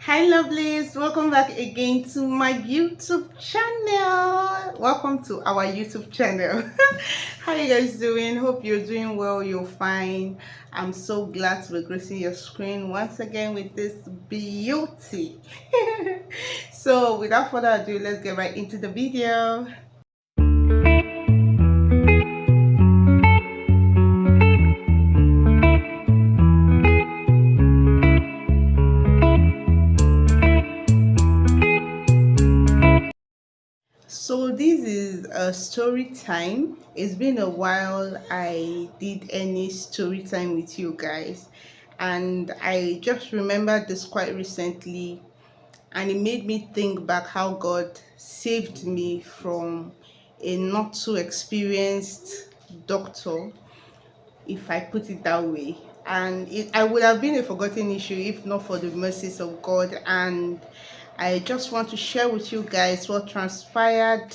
Hi lovelies, welcome back again to my YouTube channel. Welcome to our YouTube channel. How you guys doing? Hope you're doing well, you're fine. I'm so glad to be gracing your screen once again with this beauty. So without further ado, let's get right into the video. So this is a story time. It's been a while I did any story time with you guys, and I just remembered this quite recently, and it made me think back how God saved me from a not so experienced doctor, if I put it that way. And I would have been a forgotten issue if not for the mercies of God. And I just want to share with you guys what transpired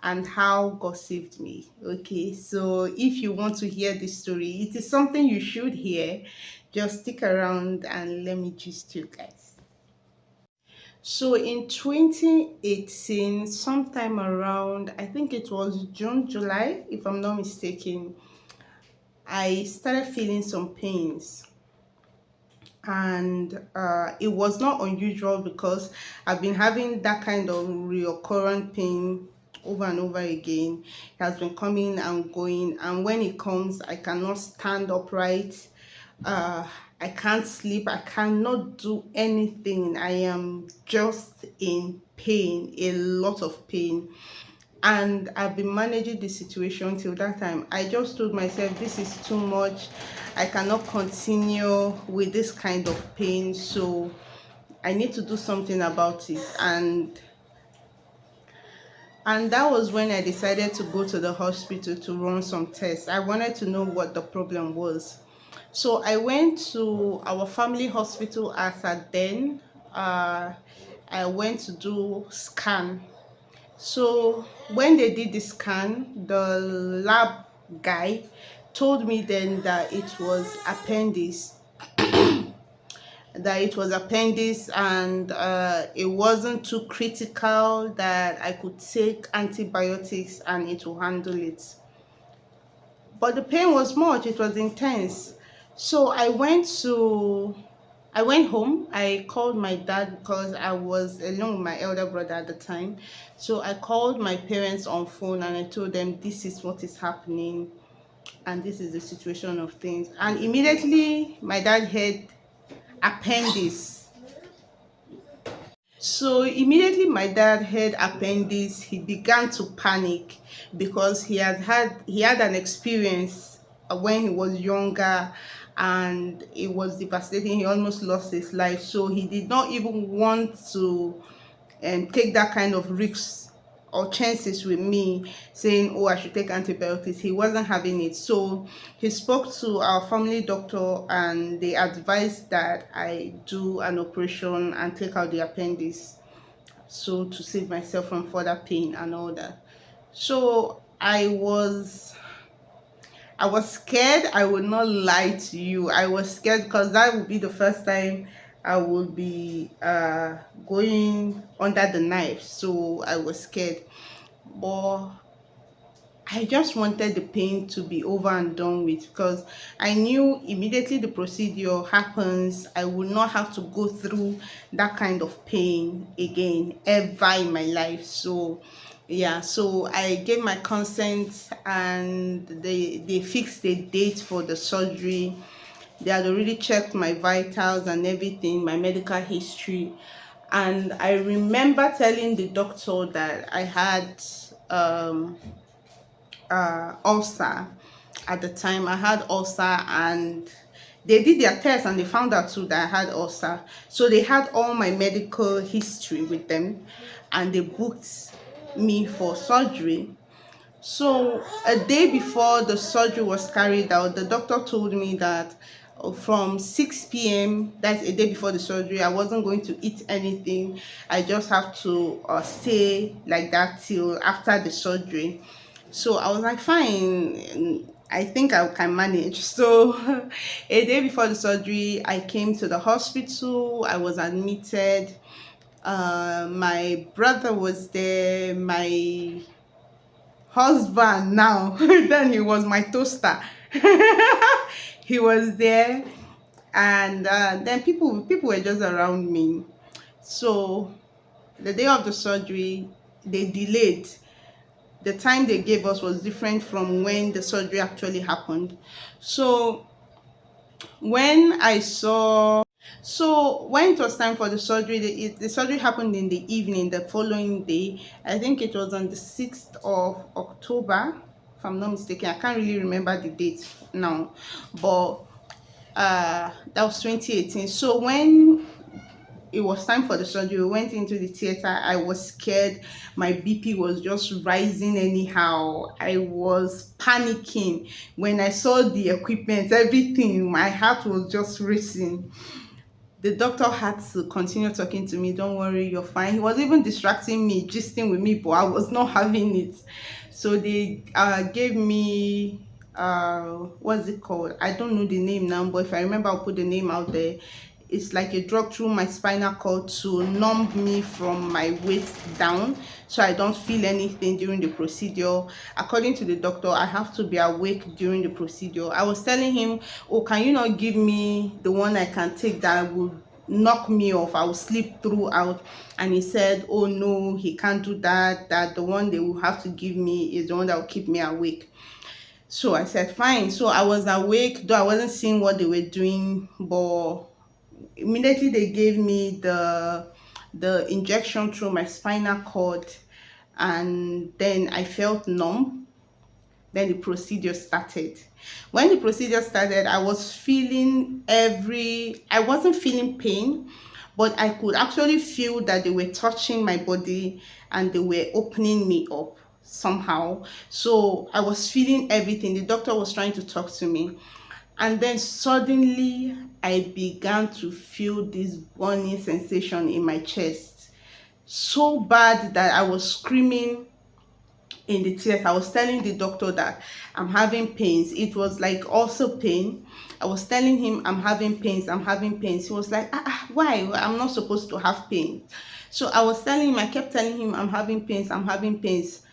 and how God saved me. Okay, so if you want to hear this story, it is something you should hear. Just stick around and let me gist you guys. So in 2018, sometime around, I think it was June, July, if I'm not mistaken, I started feeling some pains. And it was not unusual because I've been having that kind of recurrent pain over and over again. It has been coming and going, and when it comes, I cannot stand upright. uh I can't sleep, I cannot do anything. I am just in pain, a lot of pain, and I've been managing the situation till that time. I just told myself this is too much. I cannot continue with this kind of pain, so I need to do something about it. And that was when I decided to go to the hospital to run some tests. I wanted to know what the problem was. So I went to our family hospital as at then. Uh, I went to do scan. So when they did the scan, the lab guy told me then that it was appendix, and it wasn't too critical, that I could take antibiotics and it will handle it. But the pain was much, it was intense. So I went home. I called my dad because I was alone with my elder brother at the time. So I called my parents on phone and I told them this is what is happening and this is the situation of things. And immediately my dad heard appendix. So immediately my dad heard appendix, he began to panic because he had an experience when he was younger, and it was devastating. He almost lost his life. So he did not even want to take that kind of risks or chances with me, saying, oh, I should take antibiotics. He wasn't having it. So he spoke to our family doctor and they advised that I do an operation and take out the appendix, so to save myself from further pain and all that. So I was scared. I would not lie to you. I was scared because that would be the first time I would be going under the knife. So I was scared. But I just wanted the pain to be over and done with, because I knew immediately the procedure happens, I will not have to go through that kind of pain again ever in my life. So yeah, so I gave my consent and they fixed the date for the surgery. They had already checked my vitals and everything, my medical history. And I remember telling the doctor that I had ulcer. At the time I had ulcer, and they did their test and they found out too that I had ulcer. So they had all my medical history with them and they booked me for surgery. So a day before the surgery was carried out, the doctor told me that from 6 p.m., that's a day before the surgery, I wasn't going to eat anything. I just have to stay like that till after the surgery. So I was like, fine. I think I can manage. So, a day before the surgery, I came to the hospital. I was admitted. My brother was there. My husband now, then he was my toaster. He was there, and then people were just around me. So the day of the surgery, they delayed. The time they gave us was different from when the surgery actually happened. So when I saw, so when it was time for the surgery, the surgery happened in the evening, the following day. I think it was on the 6th of October, if I'm not mistaken. I can't really remember the date now, but that was 2018. So when it was time for the surgery, we went into the theater. I was scared. My BP was just rising anyhow. I was panicking. When I saw the equipment, everything, my heart was just racing. The doctor had to continue talking to me. Don't worry, you're fine. He was even distracting me, gisting with me, but I was not having it. So they gave me what's it called? I don't know the name now, but if I remember, I'll put the name out there. It's like a drug through my spinal cord to numb me from my waist down, so I don't feel anything during the procedure. According to the doctor, I have to be awake during the procedure. I was telling him, oh, can you not give me the one I can take that would knock me off? I will sleep throughout. And he said, oh no, he can't do that, that the one they will have to give me is the one that will keep me awake. So I said fine. So I was awake, though I wasn't seeing what they were doing, but immediately they gave me the injection through my spinal cord, and then I felt numb. Then the procedure started. When the procedure started, I wasn't feeling pain, but I could actually feel that they were touching my body and they were opening me up somehow. So I was feeling everything. The doctor was trying to talk to me. And then suddenly I began to feel this burning sensation in my chest. So bad that I was screaming in the theater. I was telling the doctor that I'm having pains. It was like also pain. I was telling him I'm having pains, I'm having pains. He was like, why? I'm not supposed to have pain. So I was telling him, I kept telling him I'm having pains, I'm having pains.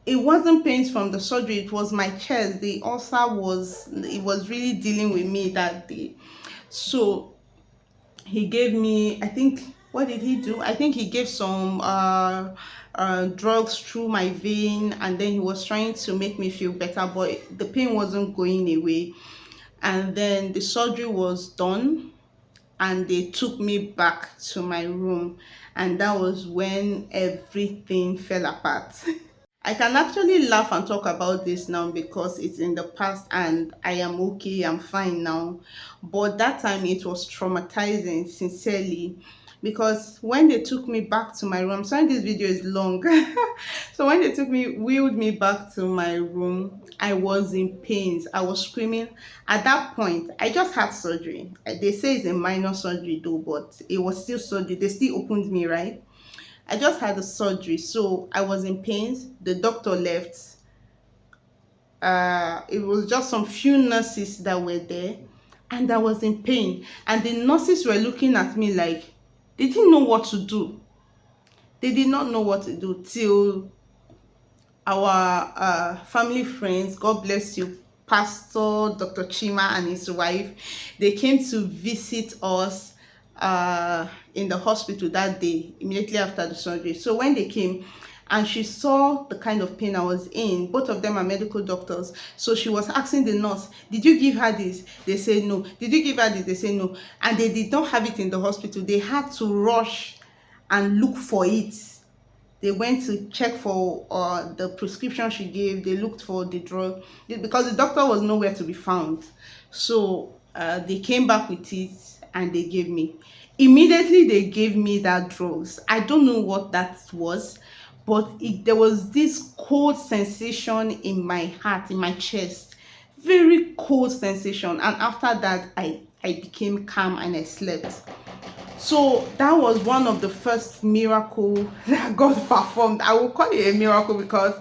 It wasn't pains from the surgery, it was my chest. The ulcer was really dealing with me that day. So he gave me, I think, what did he do? I think he gave some drugs through my vein, and then he was trying to make me feel better, but the pain wasn't going away. And then the surgery was done, and they took me back to my room, and that was when everything fell apart. I can actually laugh and talk about this now because it's in the past and I am okay, I'm fine now. But that time it was traumatizing, sincerely, because when they took me back to my room, I'm sorry this video is long. So when they wheeled me back to my room, I was in pains. I was screaming. At that point, I just had surgery. They say it's a minor surgery though, but it was still surgery. They still opened me, right? I just had a surgery, so I was in pains. The doctor left. It was just some few nurses that were there, and I was in pain. And the nurses were looking at me like they didn't know what to do. They did not know what to do till our family friends, God bless you, Pastor Dr. Chima and his wife, they came to visit us in the hospital that day, immediately after the surgery. So when they came, and she saw the kind of pain I was in, both of them are medical doctors. So she was asking the nurse, did you give her this? They say no. Did you give her this? They say no. And they did not have it in the hospital. They had to rush and look for it. They went to check for the prescription she gave. They looked for the drug because the doctor was nowhere to be found. So they came back with it and they gave me. Immediately they gave me that drugs. I don't know what that was, but there was this cold sensation in my heart, in my chest, very cold sensation. And after that, I became calm and I slept. So that was one of the first miracle that God performed. I will call it a miracle because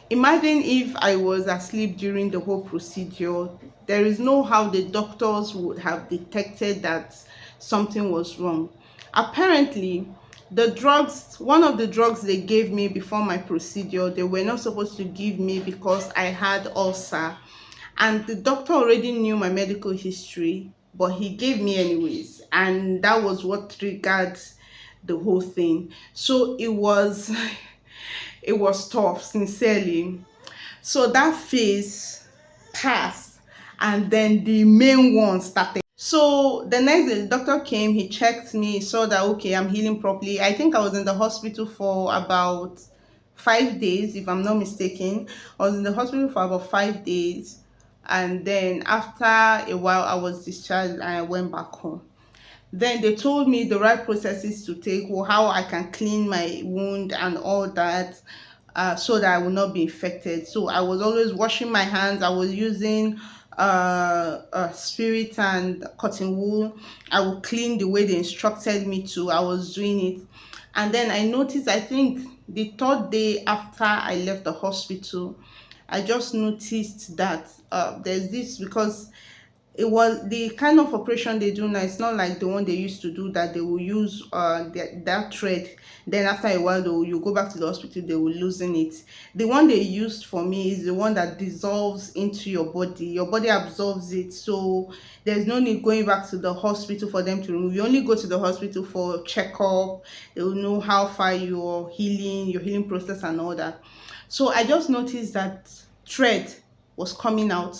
Imagine if I was asleep during the whole procedure. There is no how the doctors would have detected that something was wrong. Apparently, one of the drugs they gave me before my procedure, they were not supposed to give me because I had ulcer. And the doctor already knew my medical history, but he gave me anyways. And that was what triggered the whole thing. So it was it was tough, sincerely. So that phase passed, and then the main one started. So the next day, the doctor came, he checked me, saw that okay, I'm healing properly. I think I was in the hospital for about 5 days, if I'm not mistaken. I was in the hospital for about 5 days, and then after a while, I was discharged and I went back home. Then they told me the right processes to take, or how I can clean my wound and all that, so that I will not be infected. So I was always washing my hands. I was using spirit and cotton wool. I would clean the way they instructed me to. I was doing it. And then I noticed, I think the third day after I left the hospital, I just noticed that there's this, because it was the kind of operation they do now. It's not like the one they used to do, that they will use that thread, then after a while you go back to the hospital, they will loosen it. The one they used for me is the one that dissolves into your body absorbs it, so there's no need going back to the hospital for them to remove. You only go to the hospital for checkup. They will know how far your healing process and all that. So I just noticed that thread was coming out,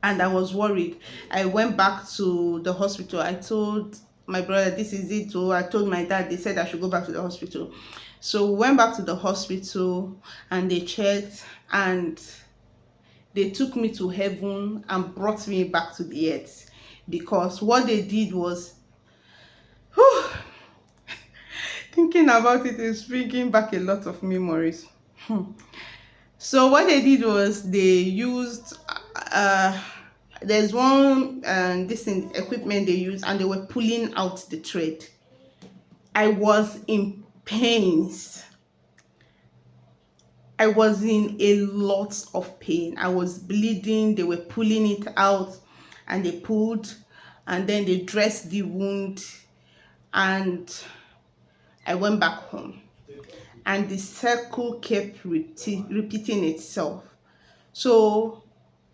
and I was worried. I went back to the hospital. I told my brother, this is it. So I told my dad, they said I should go back to the hospital. So we went back to the hospital and they checked, and they took me to heaven and brought me back to the earth, because what they did was, whew, thinking about it is bringing back a lot of memories. So what they did was they used uh there's one this equipment they use, and they were pulling out the thread. I was in pains. I was in a lot of pain. I was bleeding. They were pulling it out, and they pulled, and then they dressed the wound, and I went back home. And the circle kept repeating itself. So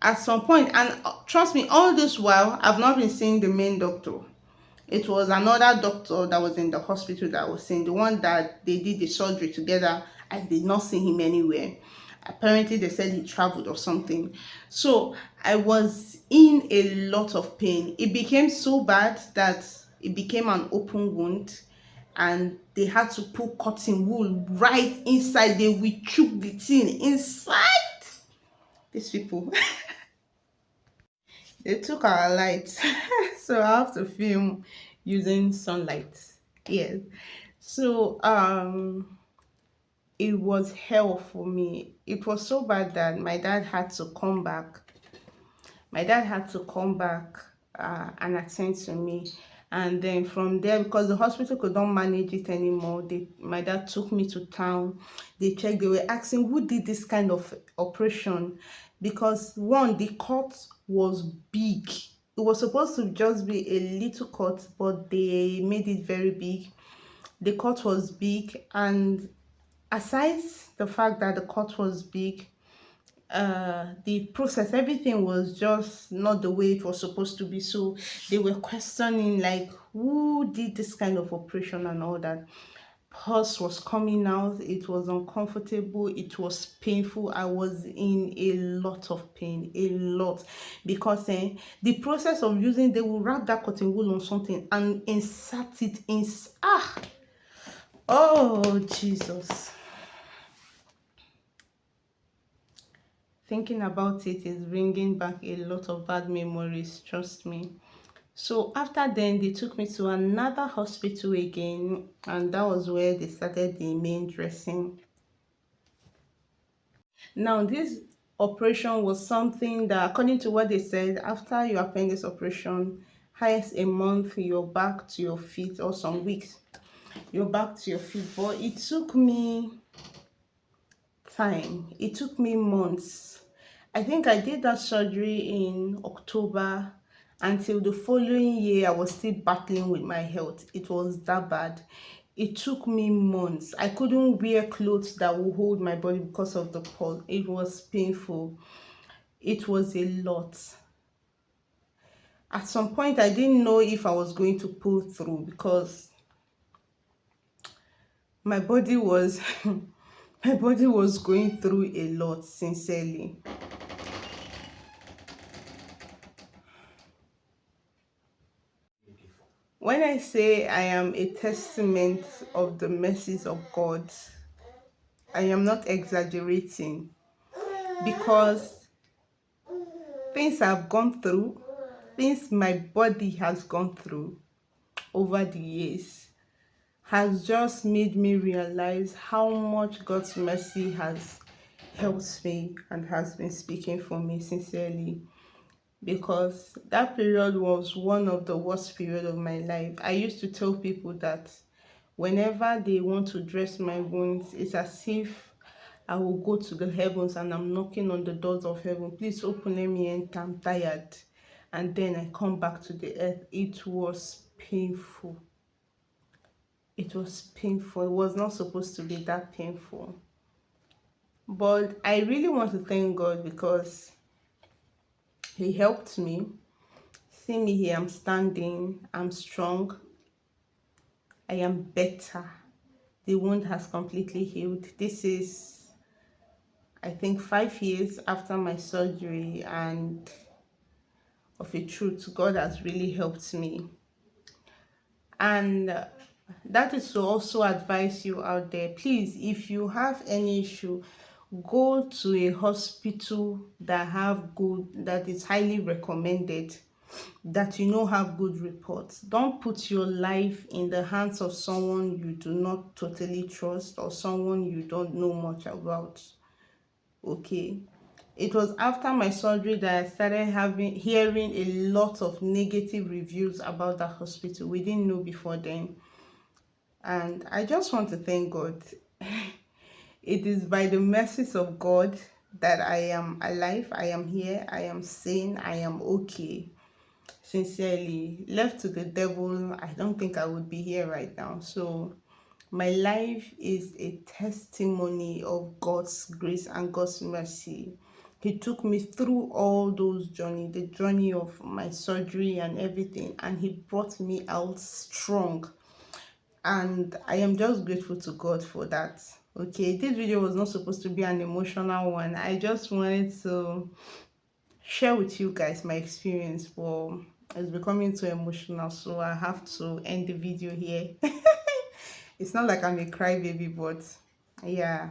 at some point, and trust me, all this while, I've not been seeing the main doctor. It was another doctor that was in the hospital that I was seeing, the one that they did the surgery together. I did not see him anywhere. Apparently, they said he traveled or something. So I was in a lot of pain. It became so bad that it became an open wound, and they had to put cotton wool right inside. They will chook the thing inside. These people. They took our lights. So I have to film using sunlight. Yes. So it was hell for me. It was so bad that my dad had to come back and attend to me. And then from there, because the hospital could not manage it anymore, my dad took me to town. They checked, they were asking who did this kind of operation, because one, the cut was big. It was supposed to just be a little cut, but they made it very big. The cut was big, and aside the fact that the cut was big, the process, everything was just not the way it was supposed to be. So they were questioning, like, who did this kind of operation and all that. Pus was coming out. It was uncomfortable. It was painful. I was in a lot of pain, a lot, because the process of using, they will wrap that cotton wool on something and insert it in. Oh Jesus. Thinking about it is bringing back a lot of bad memories, trust me. So after then, they took me to another hospital again, and that was where they started the main dressing. Now, this operation was something that, according to what they said, after your appendix operation, highest a month, you're back to your feet, or some weeks, you're back to your feet. But it took me time. It took me months. I think I did that surgery in October. Until the following year, I was still battling with my health. It was that bad. It took me months. I couldn't wear clothes that would hold my body because of the pulse. It was painful. It was a lot. At some point, I didn't know if I was going to pull through because my body was my body was going through a lot, sincerely. When I say I am a testament of the mercies of God, I am not exaggerating, because things I've gone through, things my body has gone through over the years, has just made me realize how much God's mercy has helped me and has been speaking for me, sincerely. Because that period was one of the worst period of my life. I used to tell people that whenever they want to dress my wounds, it's as if I will go to the heavens and I'm knocking on the doors of heaven. Please open, let me enter, I'm tired. And then I come back to the earth. It was painful. It was painful. It was not supposed to be that painful. But I really want to thank God because He helped me. See me here, I'm standing, I'm strong, I am better. The wound has completely healed. This is, I think, 5 years after my surgery, and of a truth, God has really helped me. And that is to also advise you out there, please, if you have any issue, go to a hospital that is highly recommended, that have good reports. Don't put your life in the hands of someone you do not totally trust or someone you don't know much about. Okay, it was after my surgery that I started hearing a lot of negative reviews about that hospital. We didn't know before then. And I just want to thank God. It is by the mercies of God that I am alive, I am here, I am sane, I am okay. Sincerely, left to the devil, I don't think I would be here right now. So my life is a testimony of God's grace and God's mercy. He took me through all those journey, the journey of my surgery and everything, and He brought me out strong. And I am just grateful to God for that. Okay, this video was not supposed to be an emotional one. I just wanted to share with you guys my experience, but it's becoming too emotional, so I have to end the video here. It's not like I'm a crybaby, but yeah,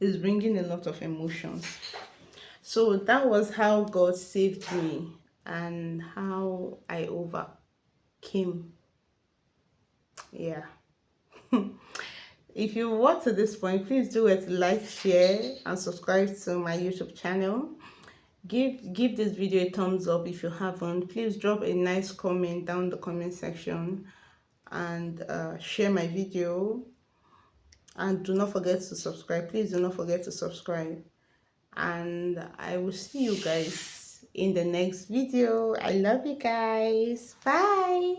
it's bringing a lot of emotions. So that was how God saved me and how I overcame. Yeah. If you watch to this point, please do it, like, share, and subscribe to my YouTube channel. Give this video a thumbs up if you haven't. Please drop a nice comment down the comment section, and share my video. And do not forget to subscribe. Please do not forget to subscribe. And I will see you guys in the next video. I love you guys. Bye.